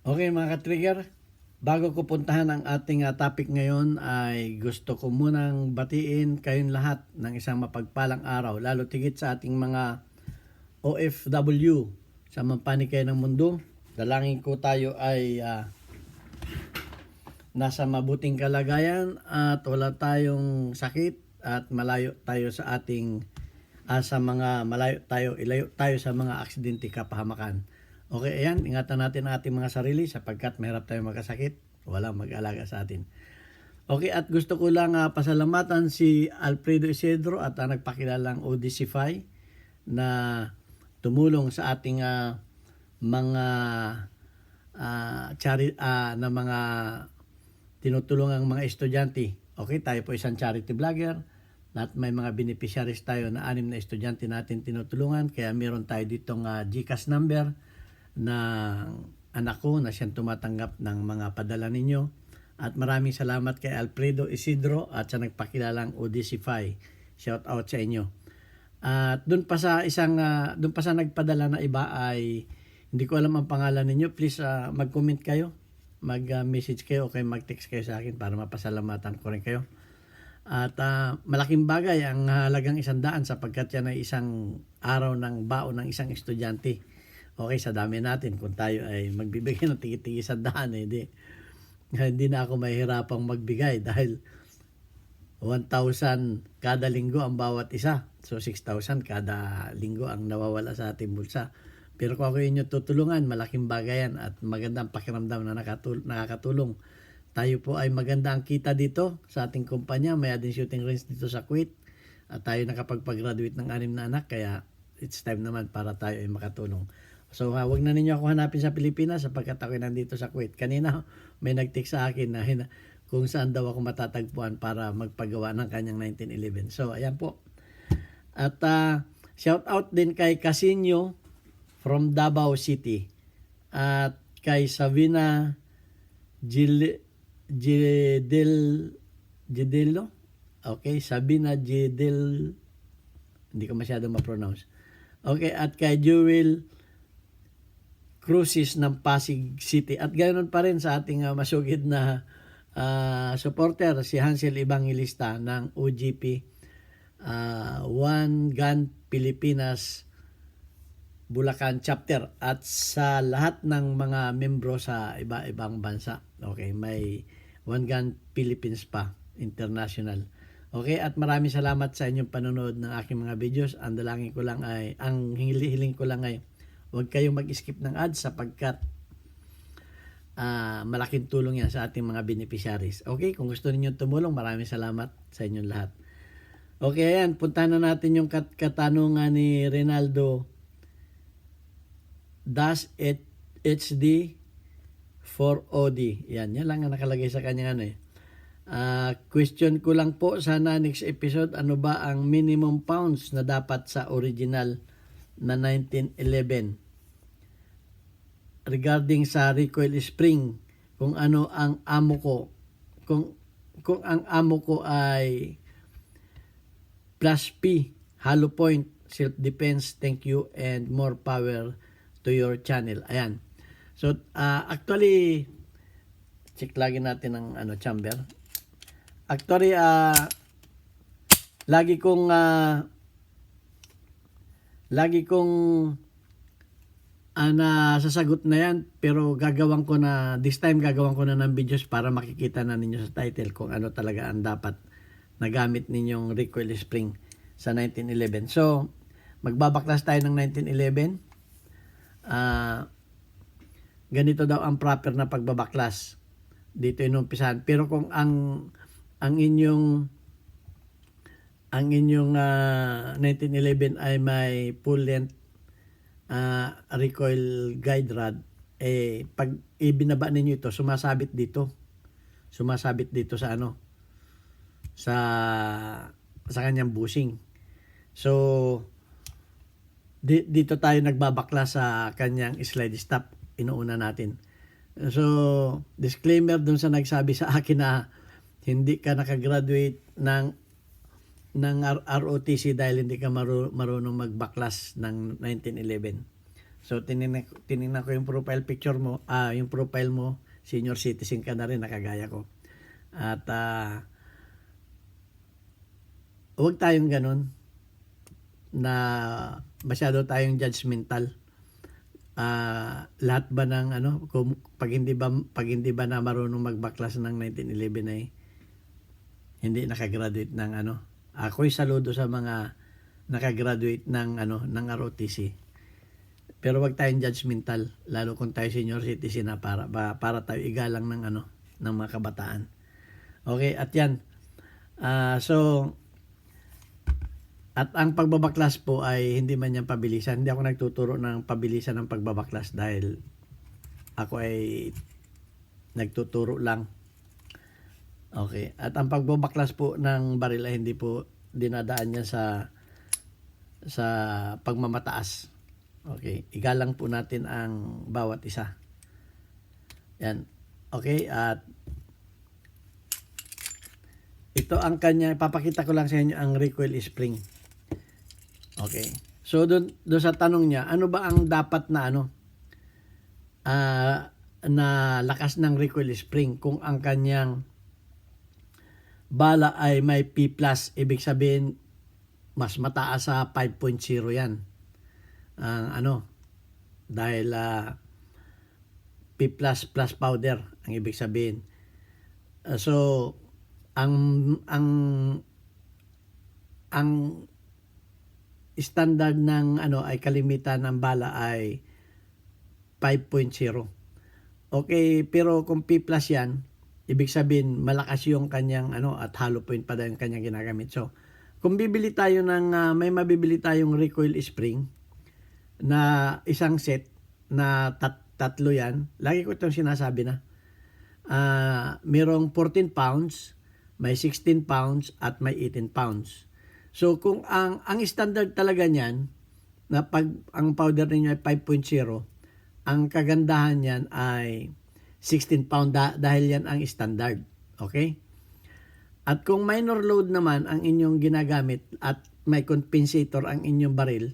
Okay mga ka-trigger, bago ko puntahan ang ating topic ngayon ay gusto ko munang batiin kayong lahat ng isang mapagpalang araw, lalo tigit sa ating mga OFW sa mampanikay ng mundo. Dalangin ko tayo ay nasa mabuting kalagayan at wala tayong sakit at malayo tayo sa ating ilayo tayo sa mga aksidente kapahamakan. Okay, ayan, ingatan natin ang ating mga sarili sapagkat mahirap tayo magkasakit, walang mag-alaga sa atin. Okay, at gusto ko lang pasalamatan si Alfredo Isidro at nagpakilalang ODCFI na tumulong sa ating mga na mga tinutulungang mga estudyante. Okay, tayo po isang charity vlogger at may mga beneficiaries tayo na 6 na estudyante natin tinutulungan, kaya meron tayo ditong GCash number na anak ko na siyang tumatanggap ng mga padala ninyo. At maraming salamat kay Alfredo Isidro at sa nagpakilalang ODCFI. Shout out sa inyo. At doon pa sa nagpadala na iba ay hindi ko alam ang pangalan ninyo. Please mag-comment kayo, mag-message kayo o mag-text kayo sa akin para mapasalamatan ko rin kayo. At malaking bagay ang halagang 100 sapagkat yan ay isang araw ng baon ng isang estudyante. Okay, sa dami natin, kung tayo ay magbibigay ng tigi-tigi 100, hindi na ako mahihirapang magbigay dahil 1,000 kada linggo ang bawat isa. So 6,000 kada linggo ang nawawala sa ating bulsa. Pero kung ako inyo tutulungan, malaking bagay yan at magandang pakiramdam na nakakatulong. Tayo po ay maganda ang kita dito sa ating kumpanya. May din shooting range dito sa Kuwait. At tayo nakapag-graduate ng 6 na anak, kaya it's time naman para tayo ay makatulong. So wag na ninyo ako hanapin sa Pilipinas sapagkat ako nandito sa Kuwait. Kanina may nag-text sa akin na kung saan daw ako matatagpuan para magpagawa ng kanyang 1911. So ayan po. At shout out din kay Casinyo from Davao City. At kay Sabina Gidello. Okay, Sabina Gidel, hindi ko masyado ma-pronounce. Okay, at kay Jewel Cruises ng Pasig City. At ganoon pa rin sa ating masugid na supporter, si Hansel Evangelista ng OGP One Gun Pilipinas Bulacan Chapter at sa lahat ng mga membro sa iba-ibang bansa. Okay, may One Gun Philippines pa, international. Okay, at maraming salamat sa inyong panonood ng aking mga videos. Ang hiling ko lang ay huwag kayong mag-skip ng ads sapagkat malaking tulong yan sa ating mga beneficiaries. Okay, kung gusto niyo tumulong, maraming salamat sa inyong lahat. Okay, ayan, puntahan na natin yung katanungan ni Rinaldo Dash HD 4OD. Yan lang ang nakalagay sa kanya question ko lang po sana next episode, ano ba ang minimum pounds na dapat sa original na 1911 regarding sa recoil spring, kung ano ang amo ko, kung ang amo ko ay plus P, hollow point, self-defense. Thank you and more power to your channel. Ayan. So, actually, check lagi natin ang chamber. Actually, lagi kong nasasagot na yan, pero this time gagawin ko na ng videos para makikita na ninyo sa title kung ano talaga ang dapat na gamit ninyong recoil spring sa 1911. So, magbabaklas tayo ng 1911. Ganito daw ang proper na pagbabaklas. Dito inumpisahan. Pero kung ang inyong 1911 ay may full length recoil guide rod, pag ibinaba ninyo ito, sumasabit dito sa sa kanyang bushing. So dito tayo nagbabaklas sa kanyang slide stop, inuuna natin. So disclaimer dun sa nagsabi sa akin na hindi ka nakagraduate ng ROTC dahil hindi ka marunong magbaklas ng 1911. So tinignan ko yung profile picture mo, yung profile mo, senior citizen ka na rin nakagaya ko. At huwag tayong ganun na masyado tayong judgmental. Lahat ba ng kung pag hindi ba na marunong magbaklas ng 1911 ay hindi nakagraduate ng ako'y saludo sa mga nakagraduate ng ng ROTC. Pero wag tayong judgmental, lalo kung tayo senior citizen na para tayo igalang ng ng mga kabataan. Okay, at yan. At ang pagbabaklas po ay hindi man yan pabilisan. Hindi ako nagtuturo ng pabilisan ng pagbabaklas dahil ako ay nagtuturo lang. Okay. At ang pagbabaklas po ng baril ay hindi po dinadaan niya sa pagmamataas. Okay. Igalang po natin ang bawat isa. Yan. Okay. At ito ang kanya, ipapakita ko lang sa inyo ang recoil spring. Okay. So doon sa tanong niya, ano ba ang dapat na na lakas ng recoil spring kung ang kanyang bala ay may P+, ibig sabihin mas mataas sa 5.0 yan. Dahil P++ powder ang ibig sabihin. So ang standard ng ay kalimitan ng bala ay 5.0. Okay, pero kung P+ yan, ibig sabihin malakas yung kanyang at hollow point pa din yung kanyang ginagamit. So, kung bibili tayo ng may mabibili tayong recoil spring na isang set na tatlo yan, lagi ko itong sinasabi na merong 14 pounds, may 16 pounds at may 18 pounds. So kung ang standard talaga niyan na pag ang powder ninyo ay 5.0, ang kagandahan niyan ay 16 pound dahil yan ang standard. Okay? At kung minor load naman ang inyong ginagamit at may compensator ang inyong baril,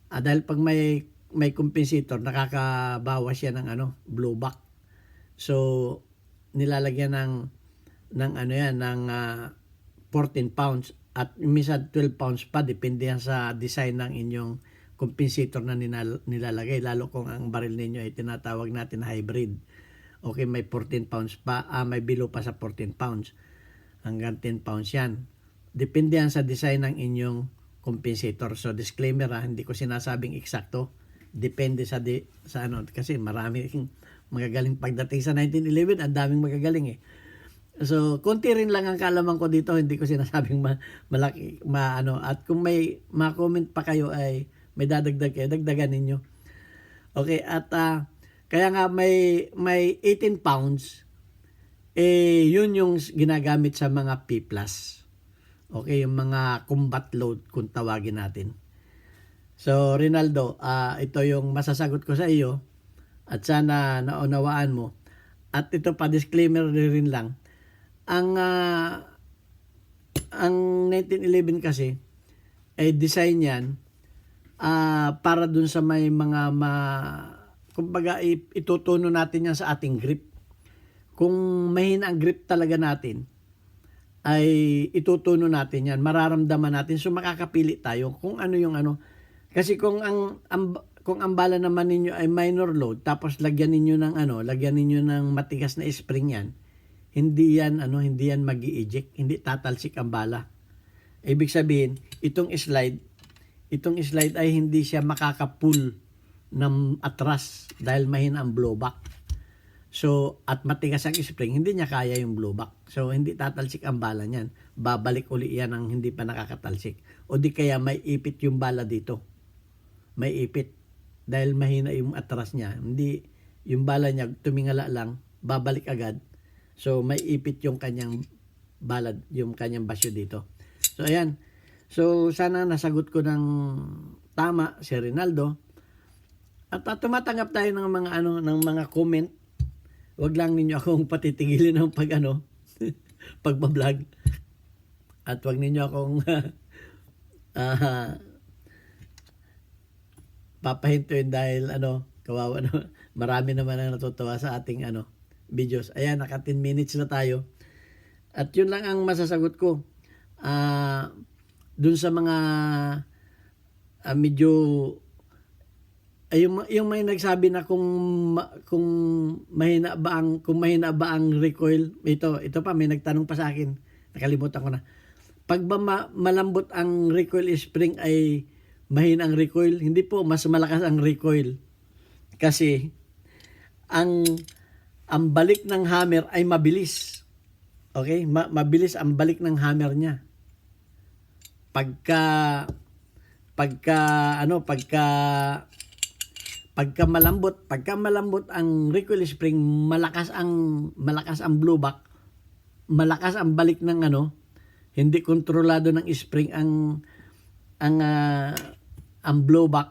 dahil pag may compensator nakakabawas yan ng blowback. So nilalagyan ng 14 pounds at minsan 12 pounds pa, depende yan sa design ng inyong compensator na nilalagay, lalo kung ang baril ninyo ay tinatawag natin na hybrid. Okay, may 14 pounds pa, may below pa sa 14 pounds. Hanggang 10 pounds yan. Depende yan sa design ng inyong compensator. So disclaimer hindi ko sinasabing eksakto. Depende sa kasi marami magagaling pagdating sa 1911, ang daming magagaling So, konti rin lang ang kaalaman ko dito, hindi ko sinasabing malaki, at kung may ma-comment pa kayo ay may dadagdag kayo, dagdagan ninyo. Okay, at kaya nga may 18 pounds, yun yung ginagamit sa mga P+. Okay, yung mga combat load kung tawagin natin. So, Rinaldo, ito yung masasagot ko sa iyo at sana naunawaan mo. At ito pa, disclaimer rin lang. Ang 1911 kasi ay design yan para dun sa may mga kumbaga itutuno natin yan sa ating grip. Kung mahina ang grip talaga natin ay itutuno natin yan, mararamdaman natin, so makakapili tayo kung ano yung kasi kung ang bala naman ninyo ay minor load tapos lagyan ninyo ng matigas na spring yan, hindi yan magi-eject, hindi tatalsik ang bala. Ibig sabihin, itong slide ay hindi siya makaka-pull ng atras dahil mahina ang blowback. So, at matigas ang spring, hindi niya kaya yung blowback. So, hindi tatalsik ang bala niyan. Babalik uli yan ang hindi pa nakakatalsik. O di kaya may ipit yung bala dito. May ipit. Dahil mahina yung atras niya. Hindi, yung bala niya tumingala lang, babalik agad. So, may ipit yung kanyang balad, yung kanyang basyo dito. So, ayan. So, sana nasagot ko ng tama si Rinaldo. At tumatanggap tayo ng mga ng mga comment. Wag lang ninyo akong patitigilin ng pagbablog. At wag ninyo akong papahintuin dahil kawawa na, marami naman ang natutuwa sa ating videos. Ayan, naka 10 minutes na tayo. At yun lang ang masasagot ko. Dun sa mga medyo yung may nagsabi na kung mahina ba ang recoil, ito pa may nagtanong pa sa akin. Nakalimutan ko na. Pag ba malambot ang recoil spring ay mahina ang recoil? Hindi po, mas malakas ang recoil. Kasi ang balik ng hammer ay mabilis. Okay? Mabilis ang balik ng hammer niya. Pagka malambot ang recoil spring, malakas ang blowback, malakas ang balik ng hindi kontrolado ng spring ang blowback,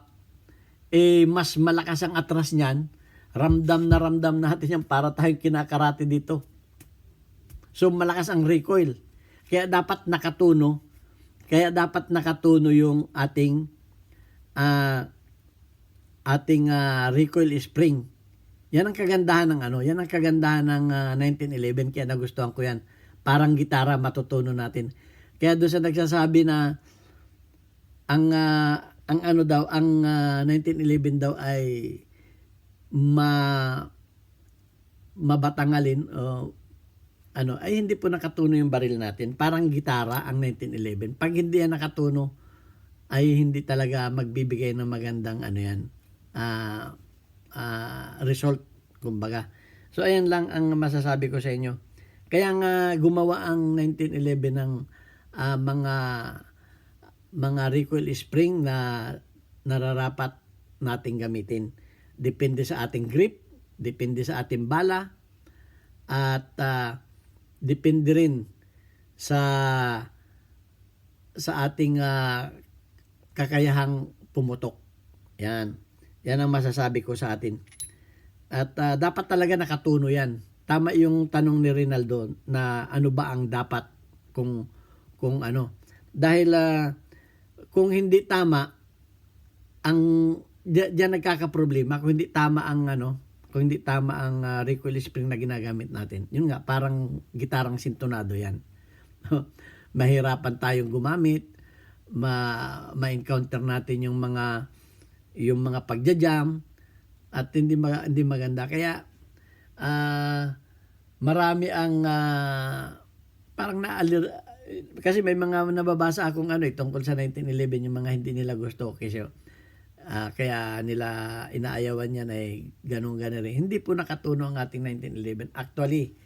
mas malakas ang atras niyan. Ramdam natin yan, para tayong kinakarate dito. So malakas ang recoil. Kaya dapat nakatuno yung ating recoil spring. Yan ang kagandahan ng 1911, kaya nagustuhan ko yan. Parang gitara, matutuno natin. Kaya doon sa nagsasabi na ang 1911 daw ay mabatangalin ay hindi po nakatuno yung baril natin. Parang gitara ang 1911. Pag hindi yan nakatuno, ay hindi talaga magbibigay ng magandang result, kumbaga. So ayan lang ang masasabi ko sa inyo. Kaya nga gumawa ang 1911 ng mga recoil spring na nararapat nating gamitin. Depende sa ating grip, depende sa ating bala, at depende rin sa ating kakayahang pumutok. Yan ang masasabi ko sa atin. At dapat talaga nakatuno yan. Tama yung tanong ni Rinaldo na ano ba ang dapat kung dahil kung hindi tama diyan nagkakaproblema kung hindi tama ang recoil spring na ginagamit natin. Yun nga, parang gitarang sintonado yan. Mahirapan tayong gumamit, ma-encounter natin yung mga pagja-jam at hindi maganda. Kaya marami ang parang kasi may mga nababasa akong tungkol sa 1911, yung mga hindi nila gusto kasi kaya nila inaayawan yan ay ganun rin. Hindi po nakatuno ang ating 1911. Actually,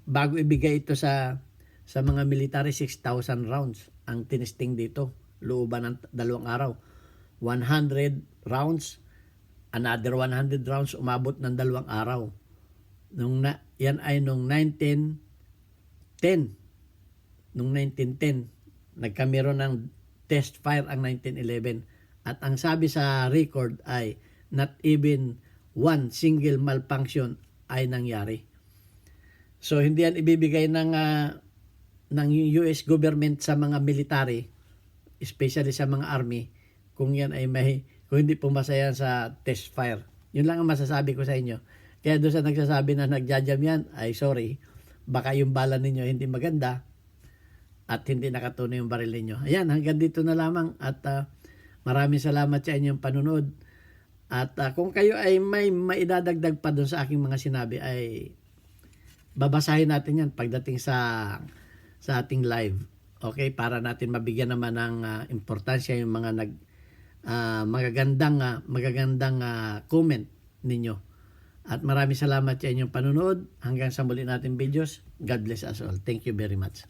bago ibigay ito sa mga military, 6,000 rounds ang tinesting dito. Looban ng 2 araw. 100 rounds, another 100 rounds, umabot ng 2 araw. Yan ay nung 1910. Nung 1910, nagkameron ng test fire ang 1911. At ang sabi sa record ay not even one single malfunction ay nangyari. So hindi yan ibibigay ng US government sa mga military, especially sa mga army, kung yan ay kung hindi pumasa yan sa test fire. Yun lang ang masasabi ko sa inyo. Kaya doon sa nagsasabi na nagjajam yan, ay sorry, baka yung bala ninyo hindi maganda at hindi nakatuno yung baril ninyo. Ayan, hanggang dito na lamang at maraming salamat sa inyong panunod. At kung kayo ay may maidadagdag pa doon sa aking mga sinabi, ay babasahin natin yan pagdating sa ating live. Okay? Para natin mabigyan naman ng importansya yung mga magagandang comment ninyo. At maraming salamat sa inyong panunod. Hanggang sa muli nating videos. God bless us all. Thank you very much.